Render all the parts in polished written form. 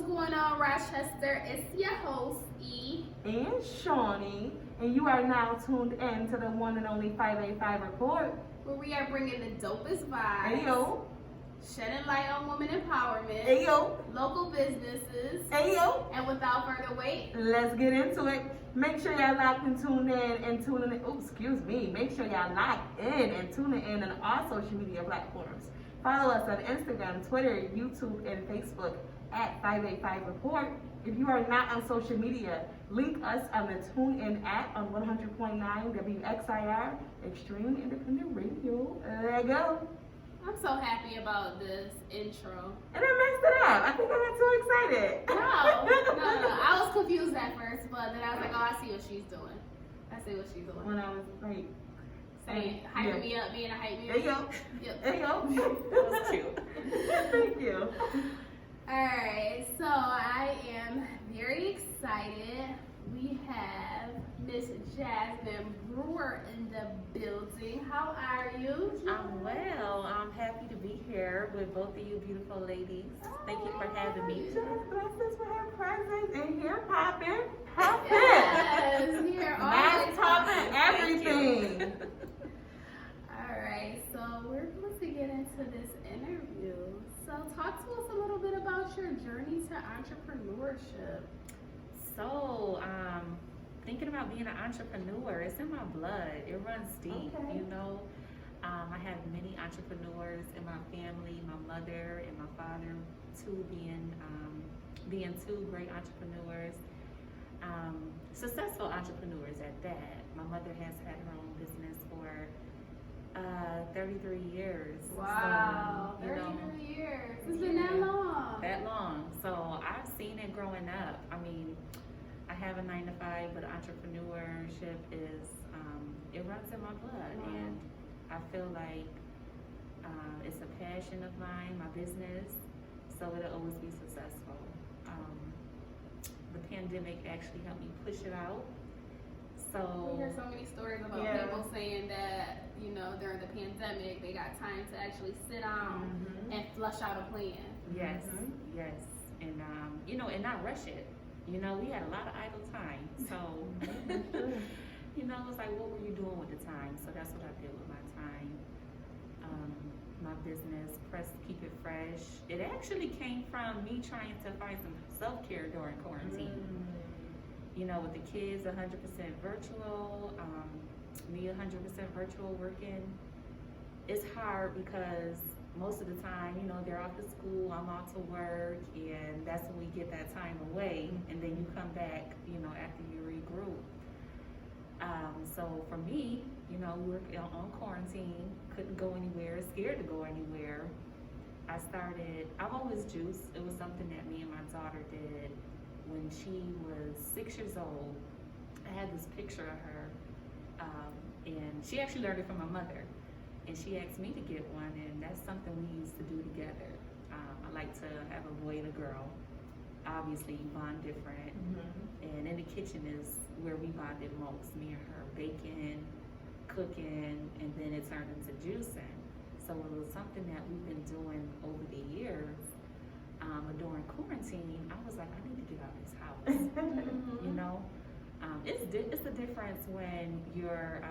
going on, Rochester? It's your host, E. And Shawny, and you are now tuned in to the one and only 585 Report. Where we are bringing the dopest vibes. Ayo. Shedding light on women empowerment. Ayo. Local businesses. Ayo. And without further wait, let's get into it. Make sure y'all locked and tuned in and tuning in. Oh, excuse me. Make sure y'all locked in and tuning in on all social media platforms. Follow us on Instagram, Twitter, YouTube, and Facebook at 585 Report. If you are not on social media, link us on the TuneIn app on 100.9 WXIR Extreme Independent Radio. There you go. I'm so happy about this intro. And I messed it up. I think I got too excited. No. I was confused at first, but then I was like, oh, I see what she's doing. I see what she's doing. When I was like, saying, hyping me up, being a hype me up. There you go. Yep. There you go. That was cute. Thank you. Alright, so I am very excited. We have Miss Jasmine Brewer in the building. How are you? I'm well. I'm happy to be here with both of you beautiful ladies. Thank you for having me. Just bless us with her presence and here popping. Yes, here Mask popping, everything. Alright, so we're going to get into this interview. So talk to us a little bit about your journey to entrepreneurship. So, thinking about being an entrepreneur, it's in my blood. It runs deep, Okay. you know. I have many entrepreneurs in my family, my mother and my father, being two great entrepreneurs, successful entrepreneurs at that. My mother has had her own business for 33 years. Wow, so, 33 years. It's been that long. That long. So I've seen it growing up. I mean, I have a 9-to-5, but entrepreneurship is, it runs in my blood. Wow. And I feel like it's a passion of mine, my business, so it'll always be successful. The pandemic actually helped me push it out. So We hear so many stories about people saying that, you know, during the pandemic, they got time to actually sit down and flush out a plan. Yes, yes, and and not rush it. You know, we had a lot of idle time, so you know, it's like, what were you doing with the time? So that's what I did with my time. My business, Keep It Fresh. It actually came from me trying to find some self-care during quarantine. You know, with the kids 100% virtual, me 100% virtual working. It's hard because most of the time, you know, they're off to school, I'm out to work, and that's when we get that time away, and then you come back, you know, after you regroup. So for me, you know, we were on quarantine, couldn't go anywhere, scared to go anywhere. I've always juiced. It was something that me and my daughter did when she was 6 years old. I had this picture of her, and she actually learned it from my mother. And she asked me to get one, and that's something we used to do together. I like to have a boy and a girl. Obviously, you bond different. And in the kitchen is where we bonded most. Me and her baking, cooking, and then it turned into juicing. So it was something that we've been doing over the years. But during quarantine, I was like, I need to get out of this house. You know, it's the difference when you're,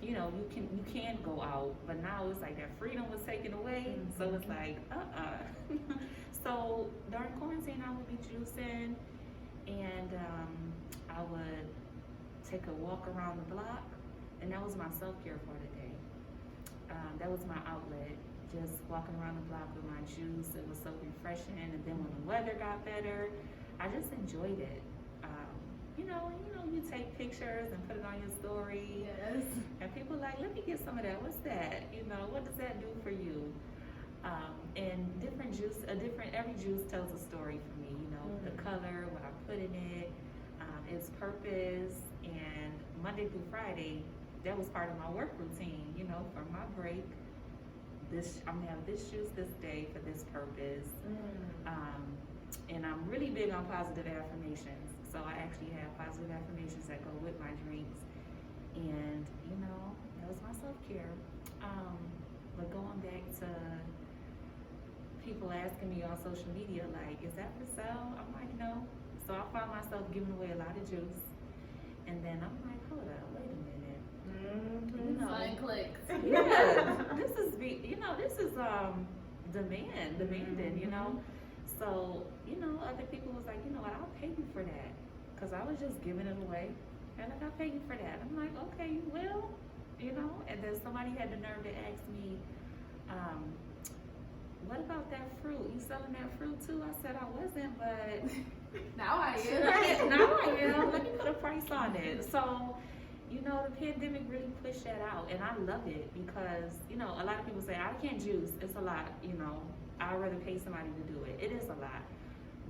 you know, you can go out, but now it's like that freedom was taken away. So it's like, So during quarantine, I would be juicing, and I would take a walk around the block, and that was my self-care for the day. That was my outlet. Just walking around the block with my juice. It was so refreshing. And then when the weather got better, I just enjoyed it. You know, you take pictures and put it on your story. Yes. And people are like, let me get some of that. What's that? You know, what does that do for you? And every juice tells a story for me. You know, the color, what I put in it, its purpose. And Monday through Friday, that was part of my work routine. You know, for my break. I'm gonna have this juice this day for this purpose. And I'm really big on positive affirmations. So I actually have positive affirmations that go with my drinks. And, you know, that was my self-care. But going back to people asking me on social media, like, is that for sale? I'm like, no. So I find myself giving away a lot of juice. And then I'm like, hold up, wait a minute. You know, Sign clicks. yeah, this is demanding, you know. So, you know, other people was like, you know what, I'll pay you for that. Because I was just giving it away. And like, I'll pay you for that. I'm like, okay, you will, you know. And then somebody had the nerve to ask me, what about that fruit? You selling that fruit too? I said I wasn't, but Now I now I am. Let me put a price on it. So, you know, the pandemic really pushed that out, and I love it because, you know, a lot of people say I can't juice. It's a lot, you know. I'd rather pay somebody to do it. It is a lot,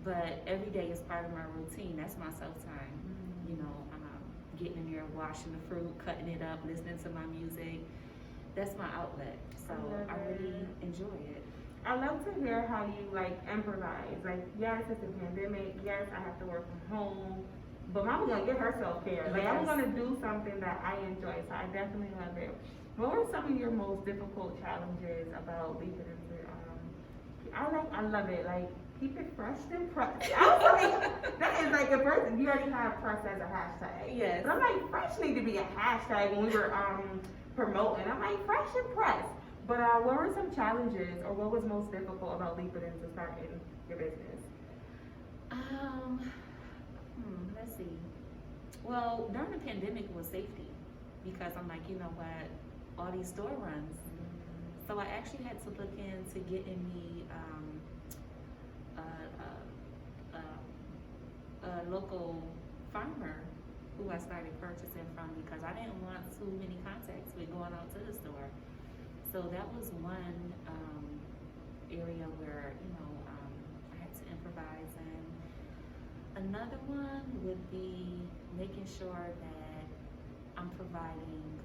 but every day is part of my routine. That's my self time. You know, getting in there, washing the fruit, cutting it up, listening to my music. That's my outlet. So I really enjoy it. I love to hear how you like improvise. Like, yes, it's a pandemic. Yes, I have to work from home, but Mama gonna get her self-care. Like, I'm gonna do something that I enjoy. So I definitely love it. What were some of your most difficult challenges about leaping into? I love it. Like, keep it fresh and pressed. I was like, that is like a person. You already have press as a hashtag. Yes. But I'm like, fresh need to be a hashtag when we were promoting. I'm like, fresh and pressed. But what were some challenges, or what was most difficult about leaping into starting your business? Let's see. Well, during the pandemic it was safety, because I'm like, you know what, all these store runs. So I actually had to look into getting me a local farmer who I started purchasing from, because I didn't want too many contacts with going out to the store. So that was one area where, you know, I had to improvise in. Another one would be making sure that I'm providing,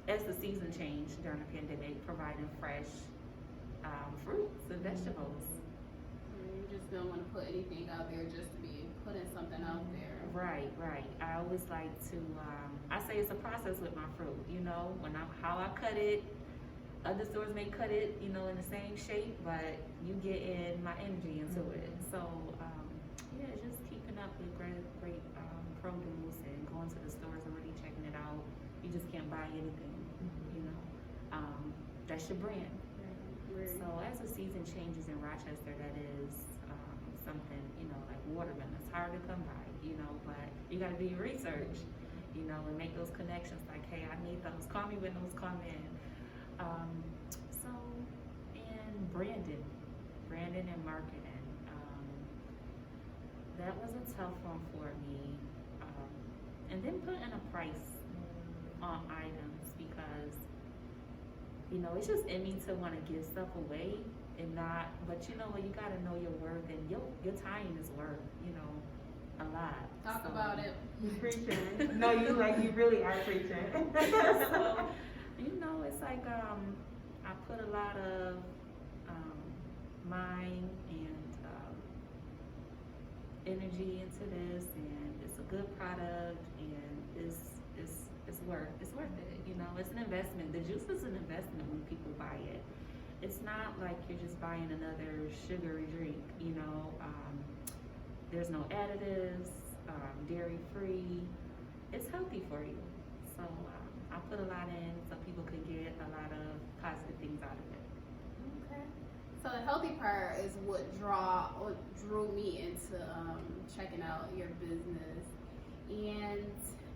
as the season changed during the pandemic, providing fresh fruits and vegetables. You just don't want to put anything out there just to be putting something out there. Right. I always like to, I say it's a process with my fruit, you know, how I cut it. Other stores may cut it, you know, in the same shape, but you get in my energy into it. So, yeah, just keeping up with great produce and going to the stores and really checking it out. You just can't buy anything, you know. That's your brand. Right. So as the season changes in Rochester, that is something, you know, like watermelon. It's hard to come by, you know, but you got to do your research, you know, and make those connections. Like, hey, I need those. Call me when those come in. So, and branding and marketing. That was a tough one for me. And then putting a price on items, because, you know, it's just in me to want to give stuff away and not, but you know what, you gotta know your worth, and your time is worth, you know, a lot. Talk about it. You're preaching. No, you really are preaching. So, you know, it's like, I put a lot of mind and energy into this, and it's a good product, and it's worth it. You know, it's an investment. The juice is an investment when people buy it. It's not like you're just buying another sugary drink. You know, there's no additives, dairy free. It's healthy for you. So I put a lot in so people could get a lot of positive things out of it. Okay. So the healthy part is what drew me into checking out your business, and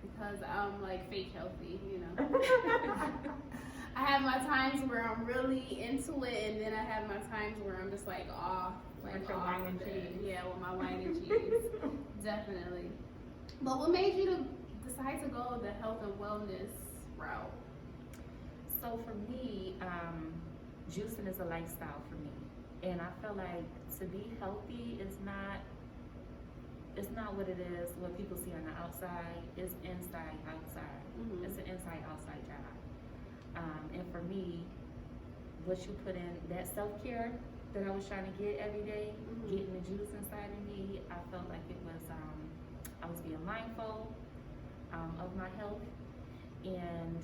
because I'm like fake healthy, you know. I have my times where I'm really into it, and then I have my times where I'm just like off, With your wine and cheese. Yeah, with my wine and cheese, definitely. But what made you to decide to go the health and wellness route? So for me, juicing is a lifestyle for me, and I feel like to be healthy is not. It's not what it is, what people see on the outside. It's inside, outside. Mm-hmm. It's an inside, outside job. And for me, what you put in, that self-care that I was trying to get every day, getting the juice inside of me, I felt like it was, I was being mindful of my health. And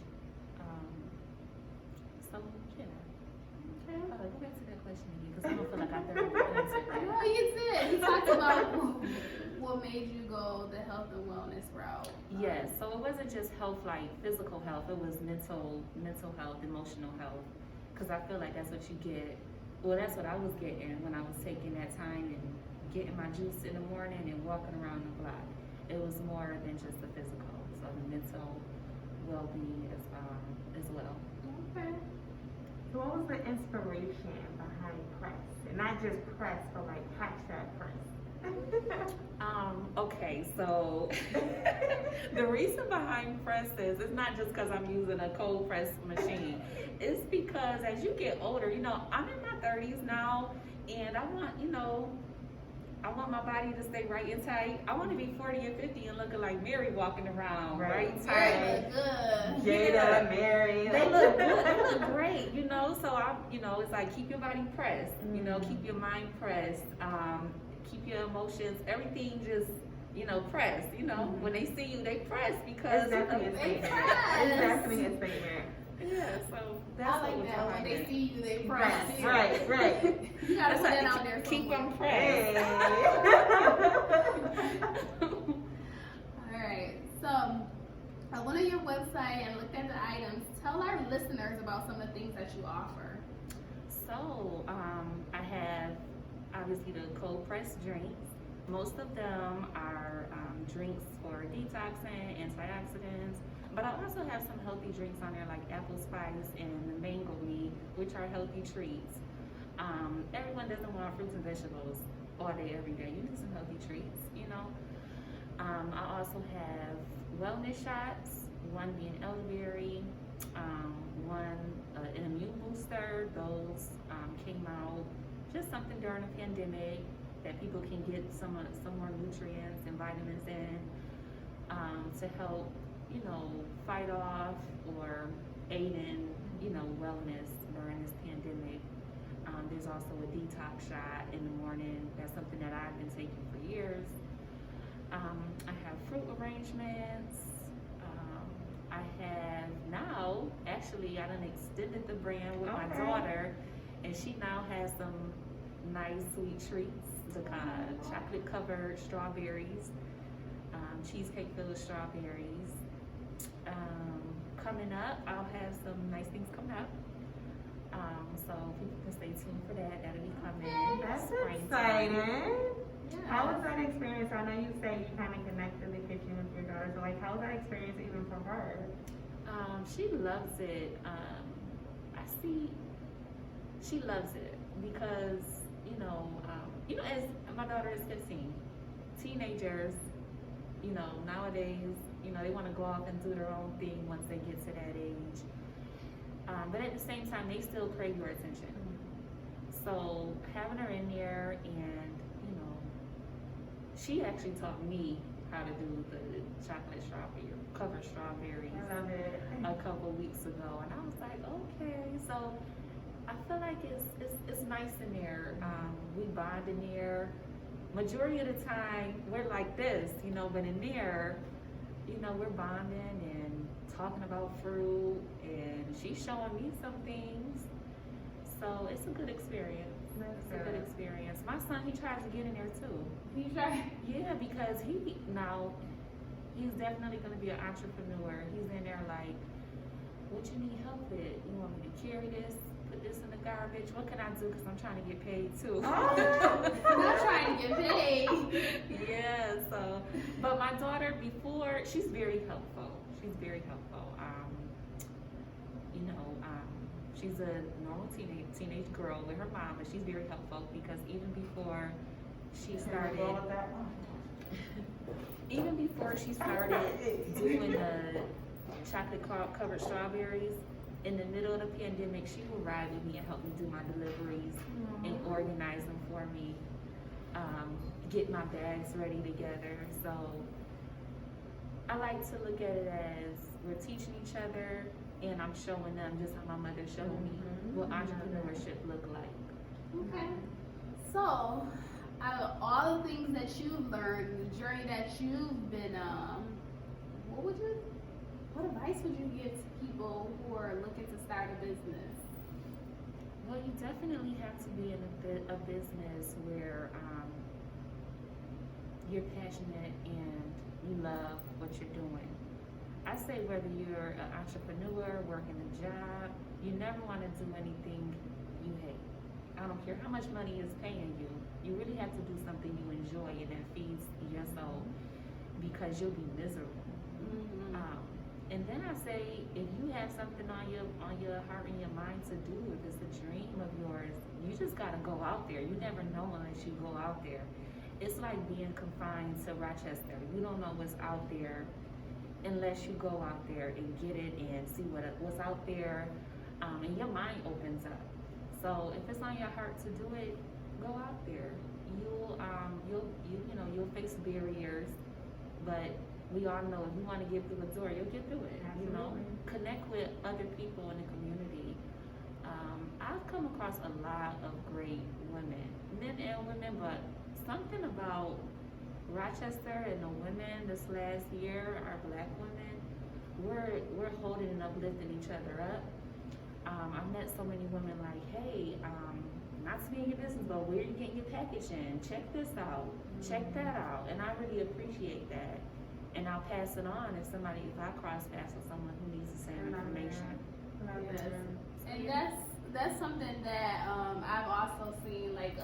so, yeah. Okay. Go back to that question. question again because I don't feel like I thoroughly answered that. No, you did. You talked about what made you go the health and wellness route. Yes, so it wasn't just health like physical health, it was mental health, emotional health. Because I feel like that's what you get. Well, that's what I was getting when I was taking that time and getting my juice in the morning and walking around the block. It was more than just the physical, so the mental well-being as well. Okay. So what was the inspiration behind press? And not just press, but like hashtag press. Okay, so the reason behind press is it's not just because I'm using a cold press machine. It's because as you get older, you know, I'm in my 30s now, and I want my body to stay right and tight. I want to be 40 and 50 and looking like Mary walking around, right tight. Good. Jada and Mary. They look good. They look great, you know. So it's like keep your body pressed, you know, keep your mind pressed, keep your emotions, everything just, you know, pressed. You know, when they see you, they press because It's definitely a they statement. press. It's definitely a statement. yeah. So that's I like what that. When they it. see you, they press. Right. You gotta That's put that like, out there. keep somewhere. them pressed. Hey. Alright, so I went on your website and looked at the items. Tell our listeners about some of the things that you offer. So, I have obviously the cold pressed drinks. Most of them are drinks for detoxing, antioxidants, but I also have some healthy drinks on there like apple spice and the mango meat, which are healthy treats. Everyone doesn't want fruits and vegetables all day, every day. You need some healthy treats, you know. I also have wellness shots, one being elderberry, one an immune booster. Those came out just something during the pandemic that people can get some more nutrients and vitamins in to help, you know, fight off or aid in, you know, wellness during this pandemic. There's also a detox shot in the morning. That's something that I've been taking for years. I have fruit arrangements. I have now, actually, I done extended the brand with my daughter, and she now has some nice sweet treats. The chocolate covered strawberries, cheesecake filled strawberries. Coming up, I'll have some nice things coming up. So people can stay tuned for that. That'll be coming. That's springtime. exciting. Yeah. How was that experience? I know you say you kind of connect in the kitchen with your daughter. So like, how was that experience even for her? She loves it. I see. She loves it because as my daughter is 15, teenagers, you know, nowadays, you know, they want to go off and do their own thing once they get to that age. But at the same time, they still crave your attention. So having her in there, and you know, she actually taught me how to do the chocolate strawberry, covered strawberries. I love it. A couple weeks ago, and I was like, okay. So I feel like it's nice in there. We bond in there. Majority of the time, we're like this, you know, but in there, you know, we're bonding and talking about fruit, and she's showing me some things. So it's a good experience. It's a good experience. My son, he tries to get in there too. You try? Yeah, because he's definitely going to be an entrepreneur. He's in there like, what you need help with? You want me to carry this? Put this in the garbage? What can I do? Because I'm trying to get paid too. Not trying to get paid. Yeah, so, but my daughter before, she's very helpful. She's very helpful. She's a normal teenage girl with her mom, but she's very helpful because even before she started doing the chocolate covered strawberries, in the middle of the pandemic, she would ride with me and help me do my deliveries and organize them for me, get my bags ready together. So I like to look at it as we're teaching each other, and I'm showing them just how my mother showed me what entrepreneurship looked like. Okay. So, out of all the things that you've learned, the journey that you've been what advice would you give to people who are looking to start a business? Well, you definitely have to be in a business where you're passionate and you love what you're doing. I say whether you're an entrepreneur, working a job, you never want to do anything you hate. I don't care how much money is paying you. You really have to do something you enjoy and that feeds your soul, because you'll be miserable. And then I say, if you have something on your heart and your mind to do, if it's a dream of yours, you just gotta go out there. You never know unless you go out there. It's like being confined to Rochester. You don't know what's out there unless you go out there and get it and see what's out there, and your mind opens up. So if it's on your heart to do it, go out there. You'll face barriers, but we all know if you want to get through a door, you'll get through it. Absolutely. You know, connect with other people in the community. I've come across a lot of great women, men and women, but something about Rochester and the women this last year, our black women, we're holding and uplifting each other up. I met so many women like, hey, not to be in your business, but where you getting your package in? Check this out, check that out, and I really appreciate that. And I'll pass it on if I cross paths with someone who needs the same information. Yes. And that's something that I've also seen, like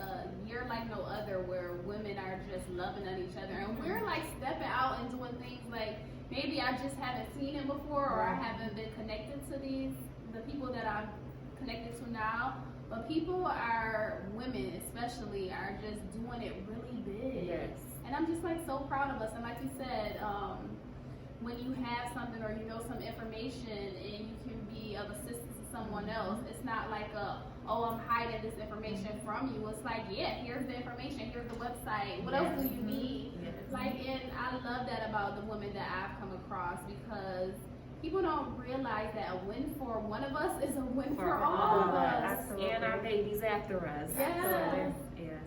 You're Like No Other, where women are just loving on each other, and we're like stepping out and doing things like maybe I just haven't seen it before, or I haven't been connected to the people that I'm connected to now. But women especially, are just doing it really big. Yes. And I'm just like so proud of us. And like you said, when you have something or you know some information and you can be of assistance to someone else, it's not like I'm hiding this information from you. It's like, yeah, here's the information, here's the website. What else do you need? Yes. Like, and I love that about the women that I've come across, because people don't realize that a win for one of us is a win for all of us. And our babies after us. Yes. Yes.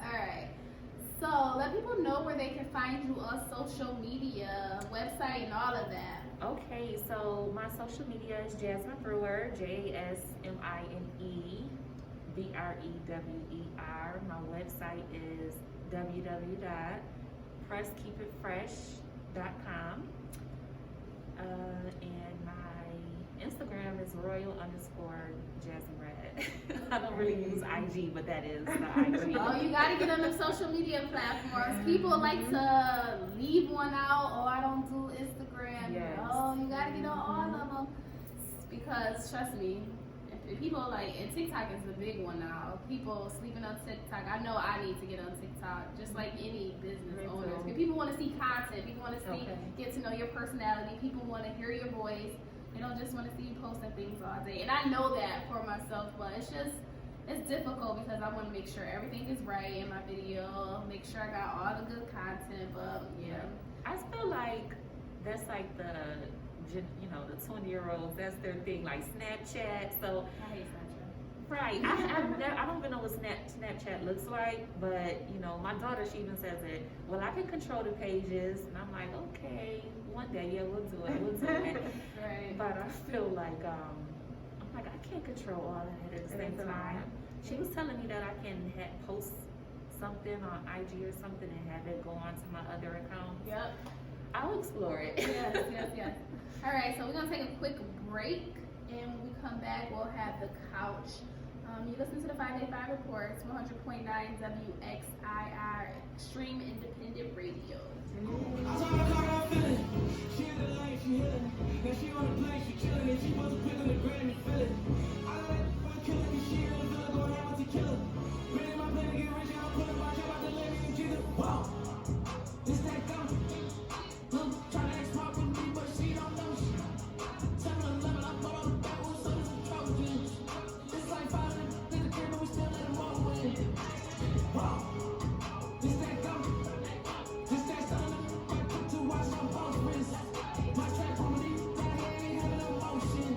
All right. So let people know where they can find you on social media, website, and all of that. Okay, so my social media is Jasmine Brewer, JasmineBrewer. My website is www.presskeepitfresh.com. And my Instagram is royal_JasmineRed. I don't really use IG, but that is the IG. Oh, you gotta get on the social media platforms. People like to leave one out. Oh, I don't do Instagram. Yes. Oh, you gotta get on all of them, because trust me, if people and TikTok is the big one now. People sleeping on TikTok. I know I need to get on TikTok, just like any business owners. Because people want to see content. People want to get to know your personality. People want to hear your voice. They don't just want to see you posting things all day. And I know that for myself, but it's difficult because I want to make sure everything is right in my video, make sure I got all the good content. But yeah, I feel like that's like the 20-year-olds, that's their thing, like Snapchat. So I hate Snapchat. Right. I don't even know what Snapchat looks like, but my daughter, she even says it. Well, I can control the pages, and I'm like, okay, one day, yeah, we'll do it. Right. But I feel like I can't control all of that at the same time. She was telling me that I can post something on IG or something and have it go on to my other account. Yep. I'll explore it. Yes. All right, so we're gonna take a quick break, and when we come back, we'll have the couch. You listen to the 5 Day 5 Reports, 100.9 WXIR Extreme Independent Radio. I saw her car, I'm feeling. She in the light, she healing. Now she on the plane, she chilling. And she wasn't quick on the Grammy, feeling. I like one killer, cause she in the villa, going out to kill her. Ready my plan to get rich, I'm pulling my job out the lady and Jesus. Whoa! This that dumb. Trying to export with me, but she don't know shit. 7-Eleven, I bought all the backwards, so it's a Trojan. It's like 5 in the crib, but we still let them roll with it. Whoa! This that dumb. This that son, I put to watch on both wrists. My track on me, that ain't having no motion.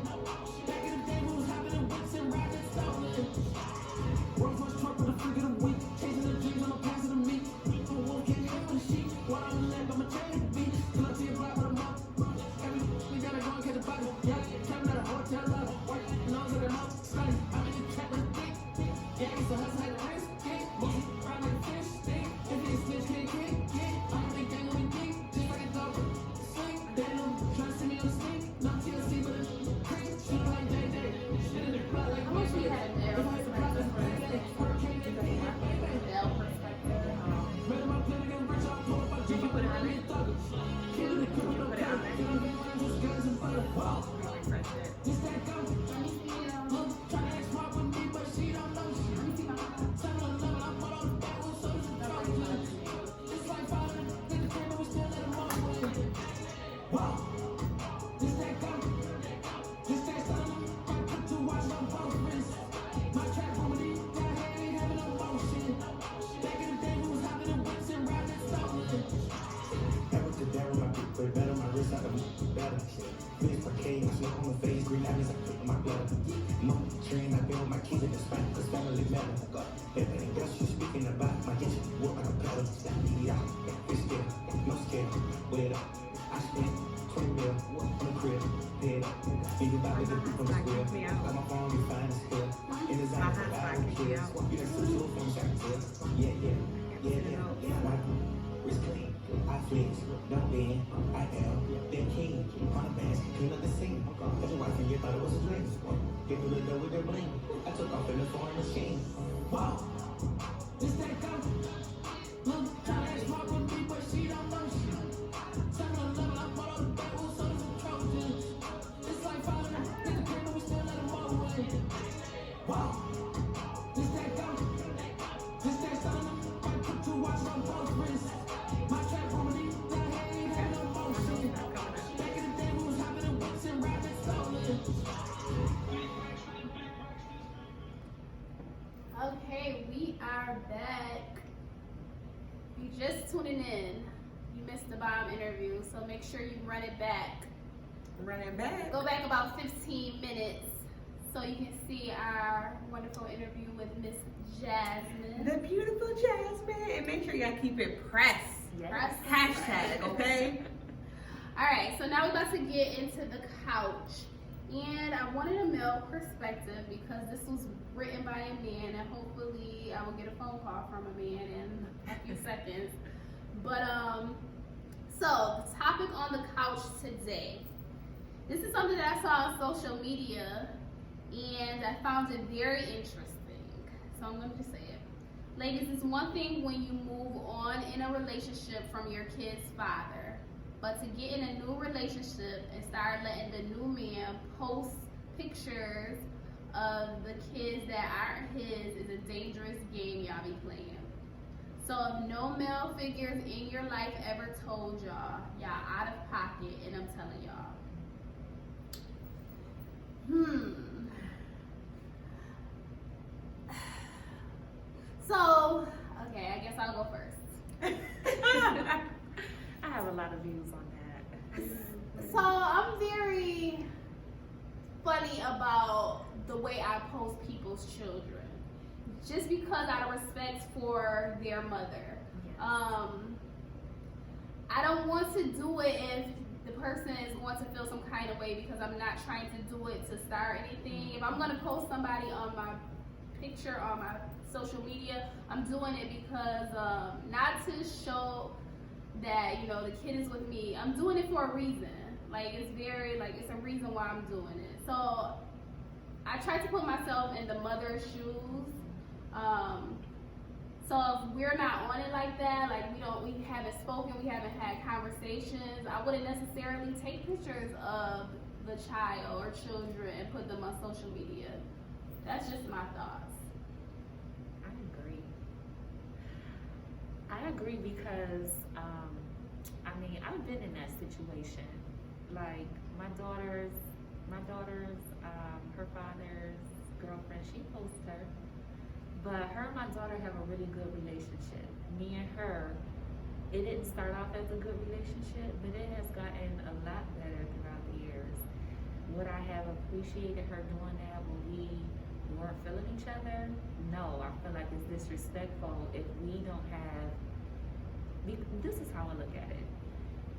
blood. Mom, train, I build my kids in the spot, cause family matter. Everything else you speaking about, my kitchen, work like a pedal. Yeah, it's still, no scale, with it. I spent 20 mil on the crib, head up. Anybody that from the square, got my phone, you find it's here. In the zone, I don't care. You done switch your from back to yeah. My wrist clean, I flex, don't bend, I am, then king. On the bands, clean up the scene. Got your wife and you thought it was a dream. Get through the door with your bling. I took off in the foreign machine. Wow, this that come. Look, try to smoke with me, but she don't know shit. 7-Eleven, I bought all the bagels, so some Trojans. It's like following a nigga came, but we still let him walk away. Wow, this that come. This that son, I put 2 watches on both wrists. My trap woman, he down here, ain't had no motion. Back in the day, we was hopping in whips and rapping stolen. Okay, we are back. If you just tuning in, you missed the bomb interview, so make sure you run it back. Run it back. Go back about 15 minutes so you can see our wonderful interview with Miss Jasmine. The beautiful Jasmine. And make sure y'all keep it press. Press. Hashtag, okay? Alright, so now we're about to get into the couch. And I wanted a male perspective because this was written by a man, and hopefully I will get a phone call from a man in a few seconds. But so the topic on the couch today. This is something that I saw on social media, and I found it very interesting. So I'm gonna just say it. Ladies, it's one thing when you move on in a relationship from your kid's father. But to get in a new relationship and start letting the new man post pictures of the kids that aren't his is a dangerous game y'all be playing. So if no male figures in your life ever told y'all out of pocket, and I'm telling y'all. So, okay, I guess I'll go first. I have a lot of views on that. So I'm very funny about the way I post people's children, just because out of respect for their mother. Yes. I don't want to do it if the person is going to feel some kind of way, because I'm not trying to do it to start anything. If I'm going to post somebody on my picture on my social media, I'm doing it because not to show that, you know, the kid is with me. I'm doing it for a reason. Like, it's a reason why I'm doing it. So I try to put myself in the mother's shoes. So if we're not on it like that, like we haven't spoken, we haven't had conversations, I wouldn't necessarily take pictures of the child or children and put them on social media. That's just my thoughts. I agree because, I've been in that situation. Like, my daughter's, her father's girlfriend, she posts her. But her and my daughter have a really good relationship. Me and her, it didn't start off as a good relationship, but it has gotten a lot better throughout the years. Would I have appreciated her doing that when we weren't feeling each other? No, I feel like it's disrespectful if we don't have, this is how I look at it.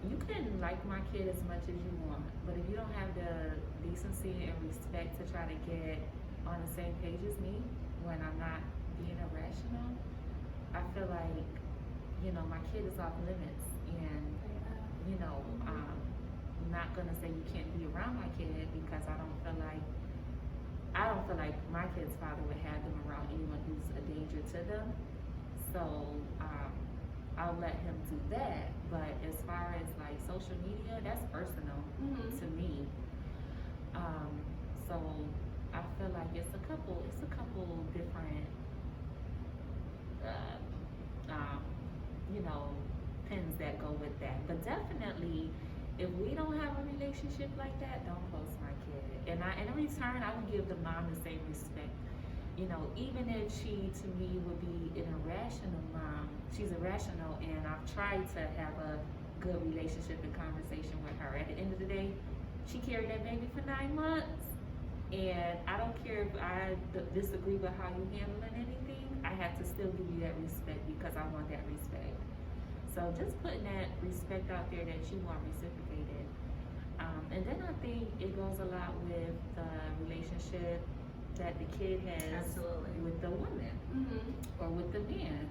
You can like my kid as much as you want, but if you don't have the decency and respect to try to get on the same page as me when I'm not being irrational, I feel like, my kid is off limits, and, I'm not gonna say you can't be around my kid because I don't feel like my kid's father would have them around anyone who's a danger to them. So, I'll let him do that. But as far as like social media, that's personal to me. So I feel like it's a couple different, pins that go with that. But definitely, if we don't have a relationship like that, don't post my kid. And in return, I would give the mom the same respect. Even if she, to me, would be an irrational mom, she's irrational, and I've tried to have a good relationship and conversation with her. At the end of the day, she carried that baby for 9 months, And I don't care if I disagree with how you handling anything, I have to still give you that respect because I want that respect. So just putting that respect out there that you want reciprocated. And then I think it goes a lot with the relationship that the kid has Absolutely. with the woman Mm-hmm. or with the man.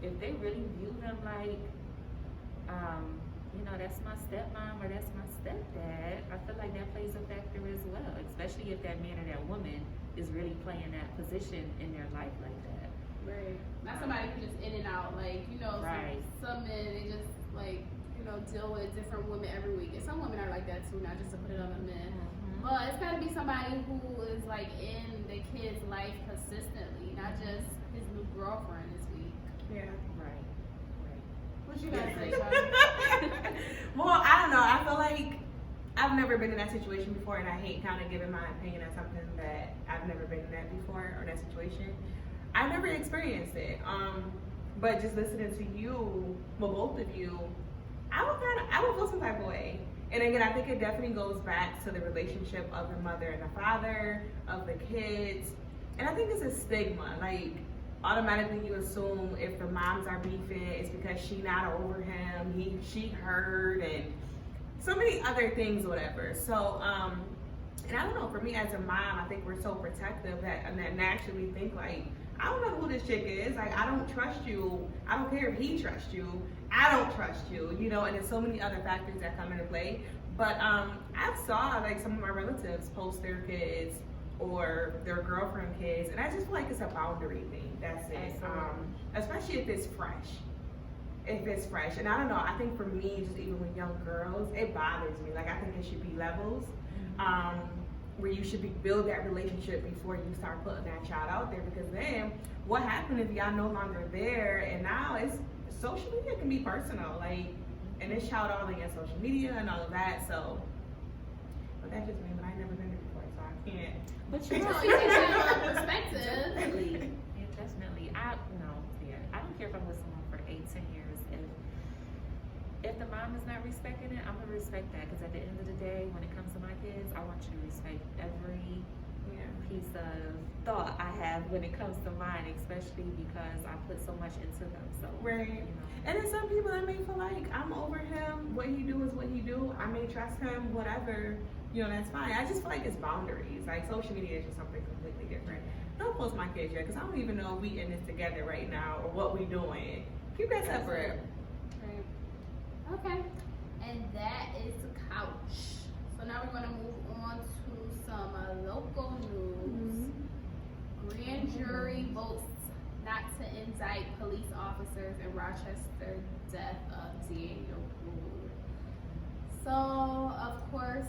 If they really view them like, you know, that's my stepmom or that's my stepdad, I feel like that plays a factor as well, especially if that man or that woman is really playing that position in their life like that. Right. Not somebody who just in and out, like, you know, Right. some men, they just, like, you know, deal with different women every week. And some women are like that too, not just to put it on the men. But it's gotta be somebody who is, like, in the kid's life consistently, not just his new girlfriend this week. Yeah. Right. What you gotta say, Shawny? Well, I don't know. I feel like I've never been in that situation before, and I hate kind of giving my opinion on something that I've never been in that before or that situation. I never experienced it. But just listening to you, well, both of you, I would feel some type of way. And again, I think it definitely goes back to the relationship of the mother and the father, of the kids. And I think it's a stigma. Like, automatically you assume if the moms are beefing, it's because she not over him, she hurt, and so many other things, whatever. So, and I don't know, for me as a mom, I think we're so protective that naturally think like, I don't know who this chick is. Like, I don't trust you. I don't care if he trusts you. I don't trust you, you know, and there's so many other factors that come into play. But I saw like some of my relatives post their kids or their girlfriend kids, and I just feel like it's a boundary thing. That's it. Especially if it's fresh. And I don't know, I think for me, just even with young girls, it bothers me. Like, I think it should be levels. Where you should build that relationship before you start putting that child out there, because then what happens if y'all no longer there, and now it's social media can be personal, like, and this child all in social media and all of that. So, but that's just me. But I never been there before, so I can't. But you So know, you can have a perspective. definitely, yeah, definitely. I don't care if I'm with someone for 8, 10 years. If the mom is not respecting it, I'm gonna respect that. Because at the end of the day, when it comes to my kids, I want you to respect every piece of thought I have when it comes to mine, especially because I put so much into them. So Right. you know. And then some people that may feel like I'm over him. What he do is what he do. I may trust him, whatever. You know, that's fine. I just feel like it's boundaries. Like, social media is just something completely different. Don't post my kids yet, because I don't even know if we in this together right now or what we doing. Keep that separate. Right. Okay. And that is couch. So now we're going to move on to some local news. Grand jury votes not to indict police officers in Rochester death of Daniel Prude. So, of course,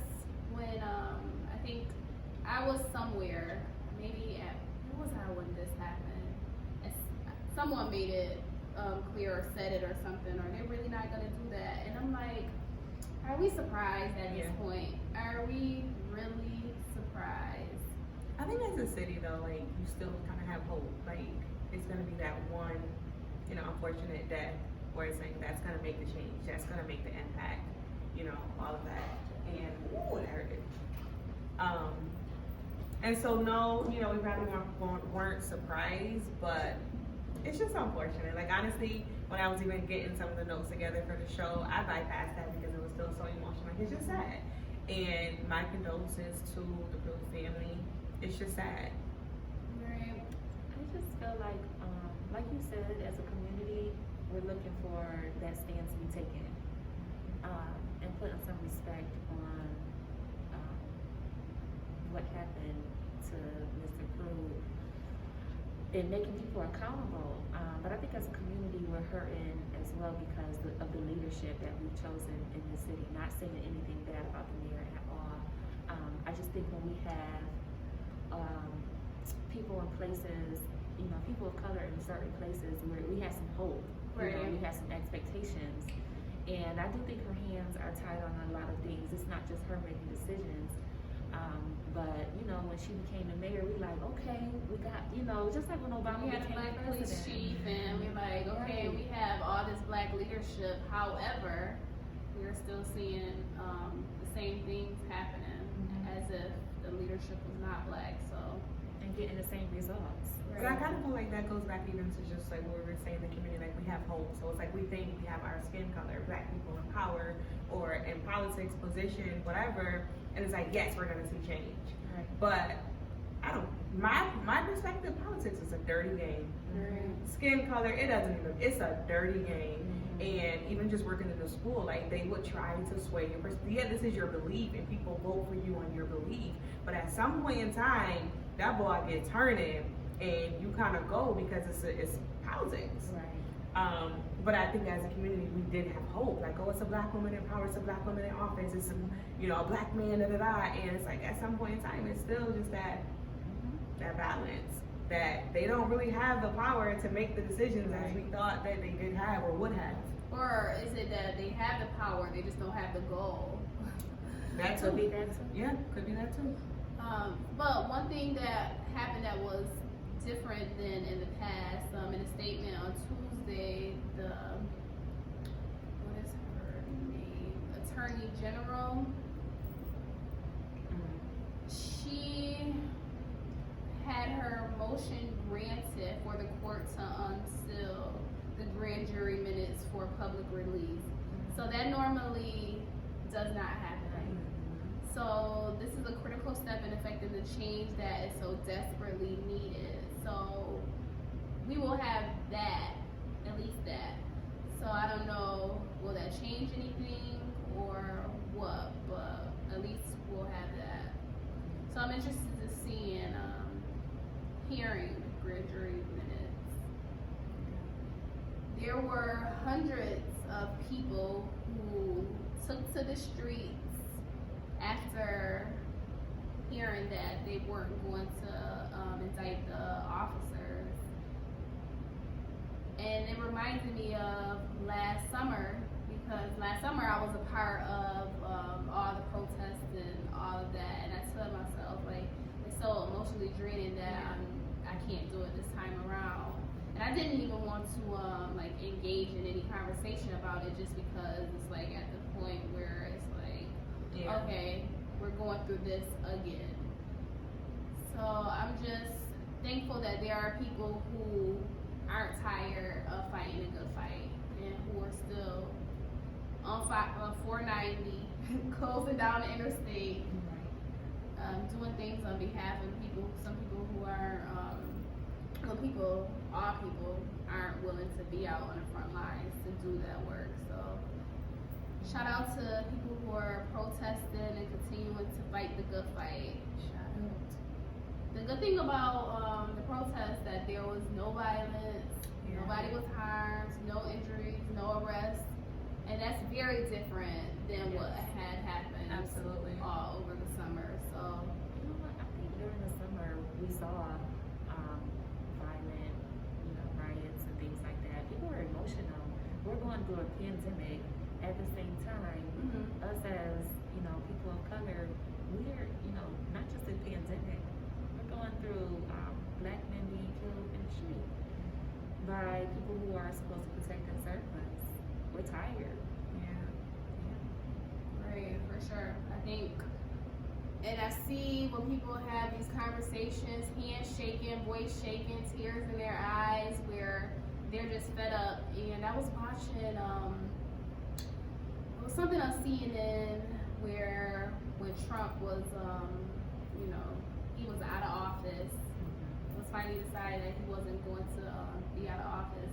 when I think I was somewhere, maybe at, where was I when this happened? Someone made it clear or said it or something, or they're really not gonna do that. And I'm like, are we surprised at this point? Are we really surprised? I think as a city though, like, you still kind of have hope. Like, it's gonna be that one, you know, unfortunate death where it's like that's gonna make the change, that's gonna make the impact, you know, all of that. And ooh, it hurted. And so no, you know, we probably weren't surprised, but it's just unfortunate. Like, honestly, when I was even getting some of the notes together for the show, I bypassed that because it was still so emotional. Like, it's just sad. And my condolences to the Prude family. It's just sad. Right. I just feel like you said, as a community, we're looking for that stand to be taken, and putting some respect on what happened to Mr. Prude, and making people accountable. But I think as a community, we're hurting as well because of the leadership that we've chosen in the city. Not saying anything bad about the mayor at all. I just think when we have people in places, you know, people of color in certain places where we have some hope, you know, we have some expectations. And I do think her hands are tied on a lot of things. It's not just her making decisions. But, you know, when she became the mayor, we like, okay, we got, you know, just like when Obama We had a became black police president. chief, and we're like, okay, we have all this black leadership. However, we're still seeing the same things happening as if the leadership was not black. So, And getting the same results. But I kind of feel like that goes back even to just like what we were saying in the community, like we have hope. So it's like we think we have our skin color, black people in power or in politics, position, whatever, and it's like, yes, we're gonna see change. Right. But I don't, my perspective, politics is a dirty game. Skin color, it doesn't even, it's a dirty game. And even just working in the school, like they would try to sway your yeah, this is your belief and people vote for you on your belief. But at some point in time, that ball gets turning and you kind of go because it's politics. Right. But I think as a community, we did have hope. Like, oh, it's a black woman in power, it's a black woman in office, it's a black man, da da da. And it's like at some point in time, it's still just that balance that they don't really have the power to make the decisions as we thought that they did have or would have. or is it that they have the power, they just don't have the goal? That Could be too. that too. Yeah, could be that too. But one thing that happened that was different than in the past, in a statement on Tuesday, what is her name? Attorney General. She had her motion granted for the court to unseal the grand jury minutes for public release. So that normally does not happen. So this is a critical step in effecting the change that is so desperately needed. So we will have that, at least that. So I don't know, will that change anything or what? But at least we'll have that. So I'm interested to see and hearing the grand jury minutes. There were hundreds of people who took to the streets after hearing that they weren't going to indict the officers. And it reminded me of last summer, because last summer I was a part of all the protests and all of that, and I told myself, like, it's so emotionally draining that I can't do it this time around. And I didn't even want to like engage in any conversation about it, just because it's like at the point where it's like, okay, we're going through this again. So I'm just thankful that there are people who aren't tired of fighting a good fight and who are still on 490, closing down the interstate, doing things on behalf of people, some people who are, all people aren't willing to be out on the front lines to do that work. So shout out to people who are protesting and continuing to fight the good fight. Shout out. The good thing about the protest that there was no violence, nobody was harmed, no injuries, no arrests, and that's very different than what had happened all over the summer. So You know what? I think during the summer we saw violent, riots and things like that. People are emotional. We're going through a pandemic. At the same time, us as people of color, we're not just a pandemic. We're going through black men being killed in the street by people who are supposed to protect and serve us. We're tired. right, for sure. I think, and I see when people have these conversations, hands shaking, voice shaking, tears in their eyes, where they're just fed up. And I was watching, it was something on CNN where when Trump was, he was out of office, it was finally decided that he wasn't going to be out of office.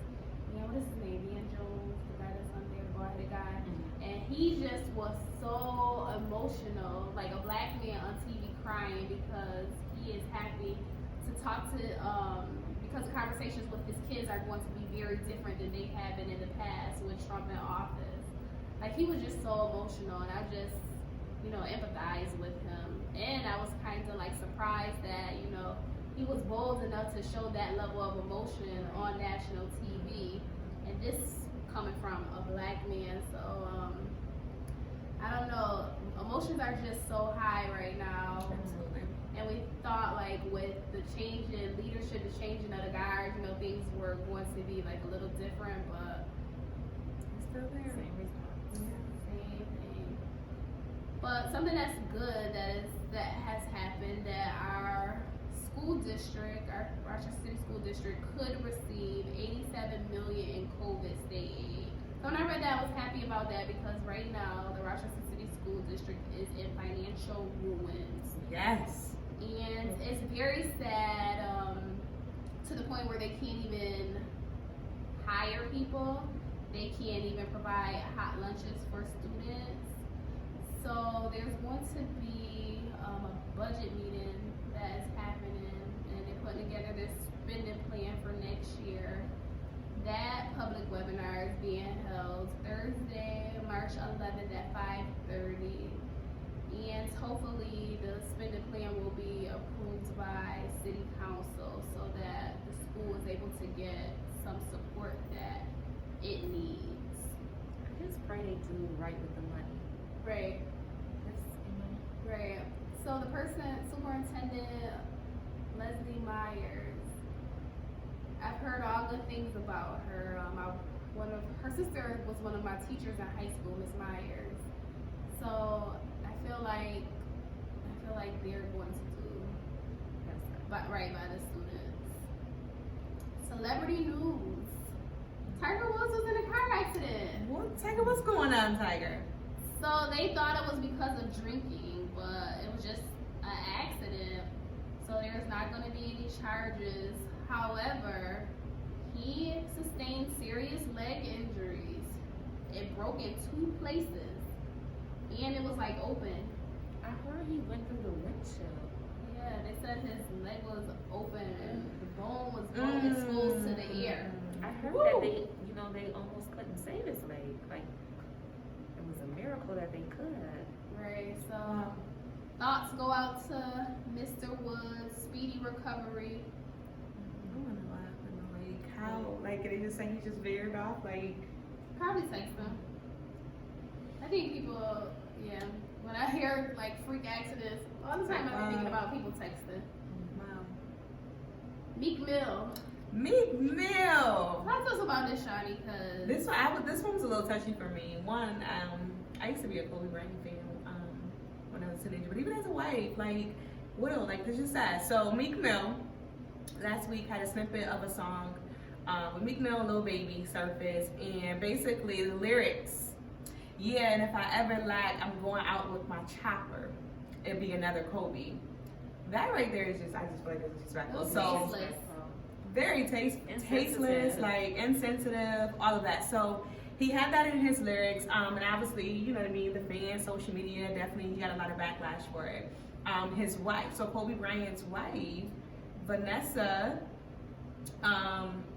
What is his name? Ian Jones, the guy that's on there, the bald-headed guy. And he just was so emotional, like a black man on TV crying because he is happy to talk to, because conversations with his kids are going to be very different than they have been in the past with Trump in office. Like, he was just so emotional, and I just, empathized with him. And I was kind of like surprised that, he was bold enough to show that level of emotion on national TV. And this coming from a black man, so I don't know. Emotions are just so high right now. Absolutely. And we thought, like, with the change in leadership, the changing of the guard, things were going to be like a little different, but it's still there. Same response. Same thing. But something that's good that is that has happened that our school district, our Rochester City School District, could receive $87 million in COVID state aid. So when I read that, I was happy about that because right now the Rochester City School District is in financial ruins. Yes. And it's very sad to the point where they can't even hire people. They can't even provide hot lunches for students. So there's going to be a budget meeting that is happening, and they're putting together this spending plan for next year. That public webinar is being held Thursday, March 11th at 5:30. And hopefully the spending plan will be approved by City Council so that the school is able to get some support that it needs. I just pray they do right with the money. Right, That's, right. So the Superintendent Leslie Myers, I've heard all good things about her. Her sister was one of my teachers in high school, Miss Myers. So I feel like they're going to do right by the students. Celebrity news. Tiger Woods was in a car accident. What, Tiger? What's going on, Tiger? So they thought it was because of drinking, but it was just an accident. So there's not going to be any charges. However, he sustained serious leg injuries. It broke in 2 places, and it was like open. I heard he went through the windshield. Yeah, they said his leg was open and the bone was exposed to the air. I heard that they almost couldn't save his leg. Like, it was a miracle that they could. Right, so thoughts go out to Mr. Woods, speedy recovery. I wanna laugh, like how, like they just saying he just veered off, like. Probably text them. I think people, yeah. When I hear like freak accidents, all the time I'm thinking about people texting. Wow. Meek Mill. Meek Mill. Talk to us about this, Shawny, cause This one was a little touchy for me. One, I used to be a Kobe Bryant fan when I was a teenager, but even as a wife, like, what? Like, this is sad. So Meek Mill last week had a snippet of a song with Meek Mill and Lil Baby surface, and basically the lyrics. Yeah, and if I ever lack, I'm going out with my chopper. It'd be another Kobe. That right there is just, I just feel like it's disrespectful. So tasteless. very tasteless, like insensitive, all of that. So he had that in his lyrics, and obviously, you know what I mean, the fans, social media, definitely he got a lot of backlash for it. His wife, so Kobe Bryant's wife, Vanessa,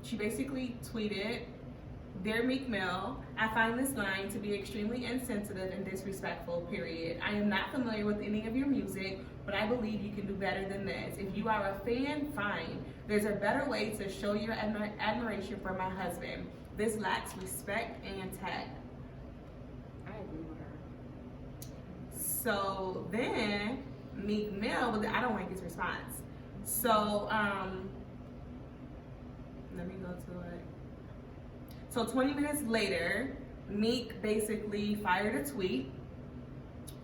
she basically tweeted, "Dear Meek Mill, I find this line to be extremely insensitive and disrespectful, period. I am not familiar with any of your music, but I believe you can do better than this. If you are a fan, fine. There's a better way to show your admiration for my husband. This lacks respect and tact." I agree with her. So then Meek Mill, I don't like his response. So let me go to it. So 20 minutes later, Meek basically fired a tweet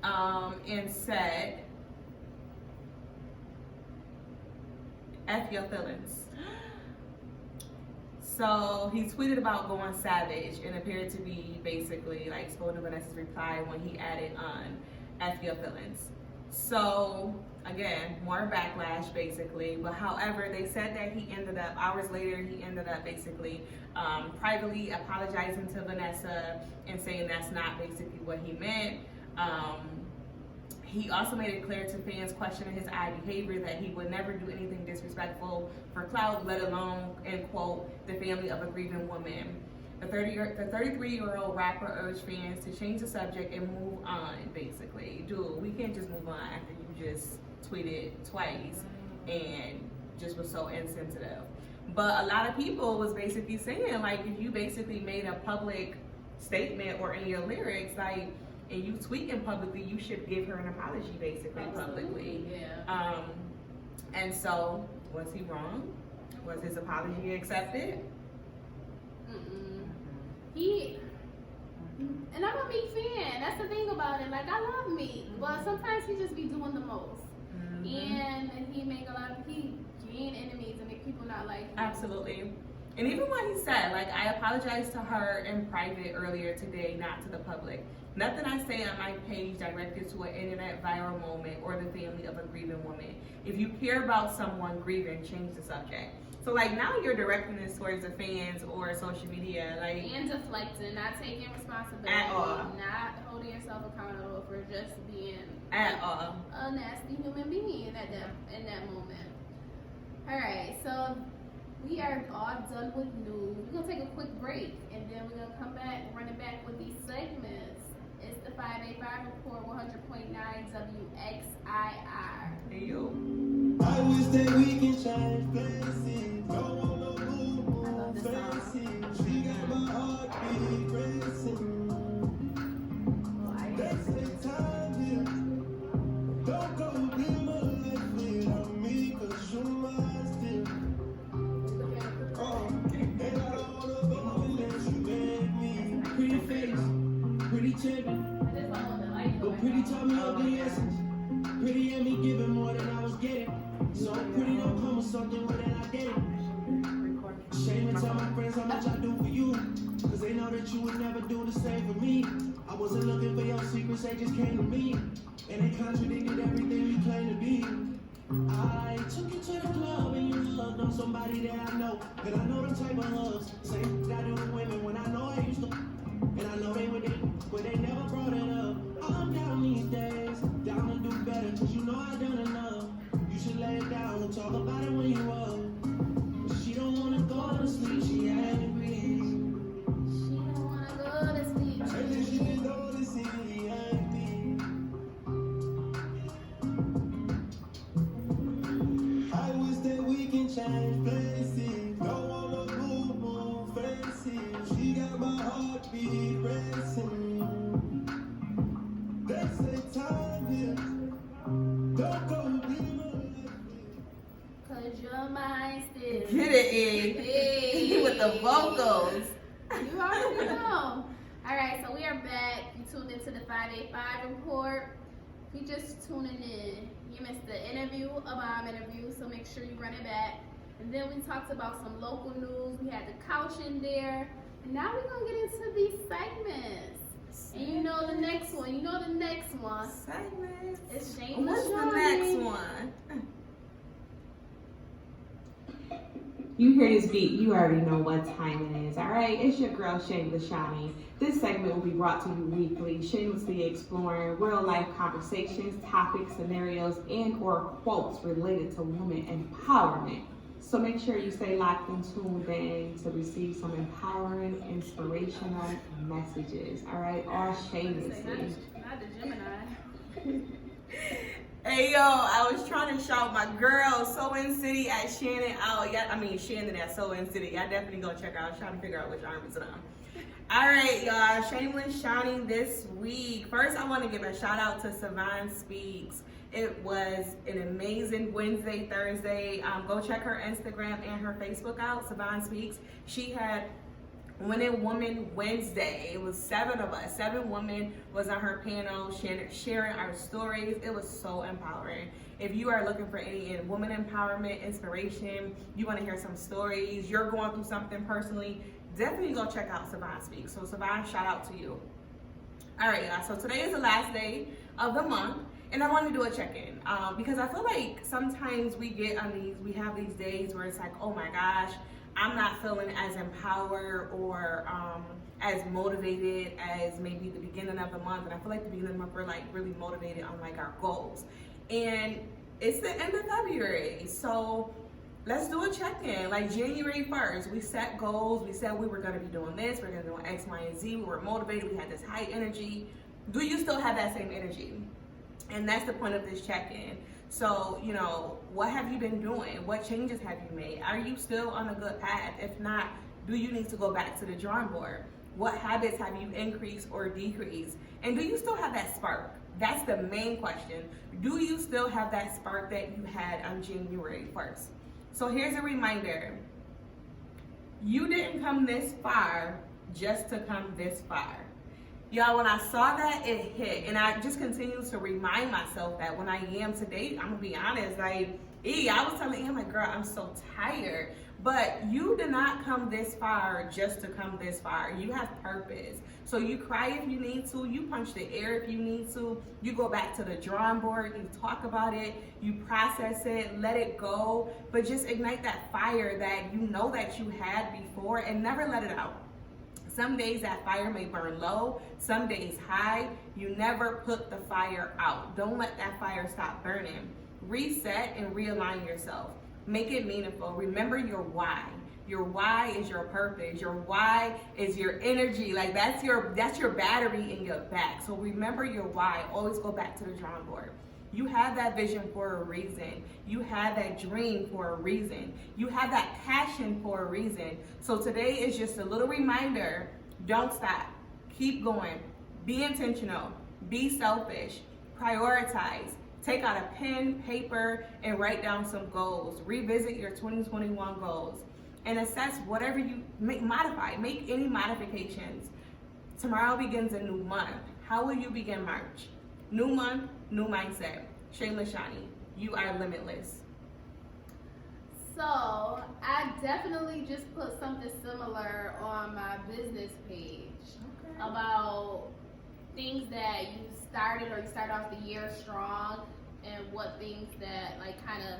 and said, "F your feelings." So he tweeted about going savage and appeared to be basically like scolding Vanessa's reply when he added on "F your feelings." So again, more backlash basically. But however, they said that he ended up, hours later, he ended up basically privately apologizing to Vanessa and saying that's not basically what he meant. He also made it clear to fans questioning his odd behavior that he would never do anything disrespectful for clout, let alone, end quote, the family of a grieving woman. The 33-year-old rapper urged fans to change the subject and move on, basically. Dude, we can't just move on after you just tweeted twice and just was so insensitive. But a lot of people was basically saying, like, if you basically made a public statement or in your lyrics, like, and you tweeting publicly, you should give her an apology, basically, publicly. Yeah. And so, was he wrong? Was his apology accepted? He And I'm a Meek fan. That's the thing about it. Like, I love Meek, but sometimes he just be doing the most. And he gain enemies and make people not like him. Absolutely. And even what he said, like, I apologized to her in private earlier today, not to the public. Nothing I say on my page directed to an internet viral moment or the family of a grieving woman. If you care about someone grieving, change the subject. So, like, now you're directing this towards the fans or social media, like... And deflecting, not taking responsibility. At all. Not holding yourself accountable for just being... At all. A nasty human being in that moment. Alright, so we are all done with news. We're going to take a quick break, and then we're going to come back, run it back with these segments. It's the 585 Report 100.9 WXIR. Hey, yo. I wish that we can change places. Don't want no move faces. She got my heartbeat racing. They say time here. Don't go live my life without me, 'cause you're mine still. And I don't wanna go unless you let me. Pretty face, pretty champion, but pretty taught me ugly essence. Pretty and me giving more than I was getting. So pretty don't come with something more than I get it. Shame to tell my friends how much I do for you, 'cause they know that you would never do the same for me. I wasn't looking for your secrets, they just came to me. And they contradicted everything you claim to be. I took you to the club and you hugged on somebody that I know. And I know the type of hugs, same that I do with women when I know I used to. And I know they would it, but they never brought it up. I'm down these days, down to do better, 'cause you know I done enough. You should lay it down and talk about it when you up. But she don't wanna go to sleep, she angry. She don't want to go to sleep. And then she didn't know the city ain't me. I wish that we can change places. Don't wanna move faces. She got my heartbeat racing. They say time here. Don't go be my life. 'Cause your mind still. Get it, E. Hey. With the vocals. You already know. Alright, so we are back. You tuned into the 585 Report. If you just tuning in, you missed the interview, a bomb interview, so make sure you run it back. And then we talked about some local news. We had the couch in there. And now we're going to get into these segments. And you know the next one. Segments. It's Shameless. What's the Shawny. next one? You hear this beat, you already know what time it is, alright? It's your girl, Shameless Shawny. This segment will be brought to you weekly, shamelessly exploring real-life conversations, topics, scenarios, and or quotes related to women empowerment. So make sure you stay locked and tuned in to receive some empowering, inspirational messages, alright? All shamelessly. Not the Gemini. Hey yo, I was trying to shout my girl, So In City at Shannon out. Yeah, I mean Shannon at So In City. Y'all definitely go check her out. I was trying to figure out which arm it's on. Alright, y'all. Shameless Shawny this week. First, I want to give a shout out to Savine Speaks. It was an amazing Wednesday, Thursday. Go check her Instagram and her Facebook out, Savine Speaks. She had Winning Woman Wednesday. It was 7 of us. 7 women was on her panel sharing our stories. It was so empowering. If you are looking for any woman empowerment, inspiration, you want to hear some stories, you're going through something personally, definitely go check out Savine Speaks. So Savine, shout out to you. All right, y'all. So today is the last day of the month, and I want to do a check-in because I feel like sometimes we have these days where it's like, oh my gosh, I'm not feeling as empowered or as motivated as maybe the beginning of the month. And I feel like the beginning of the month we're like really motivated on like our goals. And it's the end of February. So let's do a check-in. Like January 1st, we set goals. We said we were gonna be doing this. We're gonna do X, Y, and Z. We were motivated. We had this high energy. Do you still have that same energy? And that's the point of this check-in. So, you know, what have you been doing? What changes have you made? Are you still on a good path? If not, do you need to go back to the drawing board? What habits have you increased or decreased? And do you still have that spark? That's the main question. Do you still have that spark that you had on January 1st? So here's a reminder. You didn't come this far just to come this far. Y'all, when I saw that, it hit. And I just continue to remind myself that when I am today, I'm gonna be honest, like, I was telling him, like, girl, I'm so tired. But you did not come this far just to come this far. You have purpose. So you cry if you need to, you punch the air if you need to, you go back to the drawing board, you talk about it, you process it, let it go, but just ignite that fire that you know that you had before and never let it out. Some days that fire may burn low, some days high. You never put the fire out. Don't let that fire stop burning. Reset and realign yourself. Make it meaningful. Remember your why. Your why is your purpose. Your why is your energy. Like that's your battery in your back. So remember your why. Always go back to the drawing board. You have that vision for a reason. You have that dream for a reason. You have that passion for a reason. So today is just a little reminder. Don't stop. Keep going. Be intentional. Be selfish. Prioritize. Take out a pen, paper, and write down some goals. Revisit your 2021 goals and assess whatever you modify. Make any modifications. Tomorrow begins a new month. How will you begin March? New month, new mindset. Shameless, Shawny, you are limitless. So I definitely just put something similar on my business page about things that you started or you started off the year strong and what things that like kind of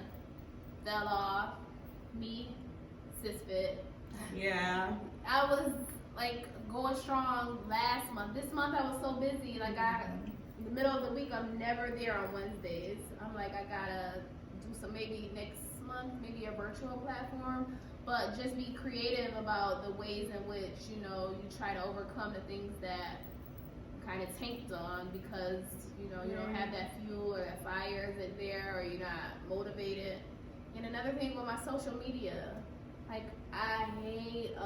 fell off. Me, cisfit. Yeah. I was like going strong last month. This month I was so busy. Like in the middle of the week I'm never there on Wednesdays. I'm like I gotta do some maybe next month, maybe a virtual platform. But just be creative about the ways in which, you know, you try to overcome the things that kind of tanked on because you know you don't have that fuel or that fire isn't there or you're not motivated. And another thing with my social media, like I hate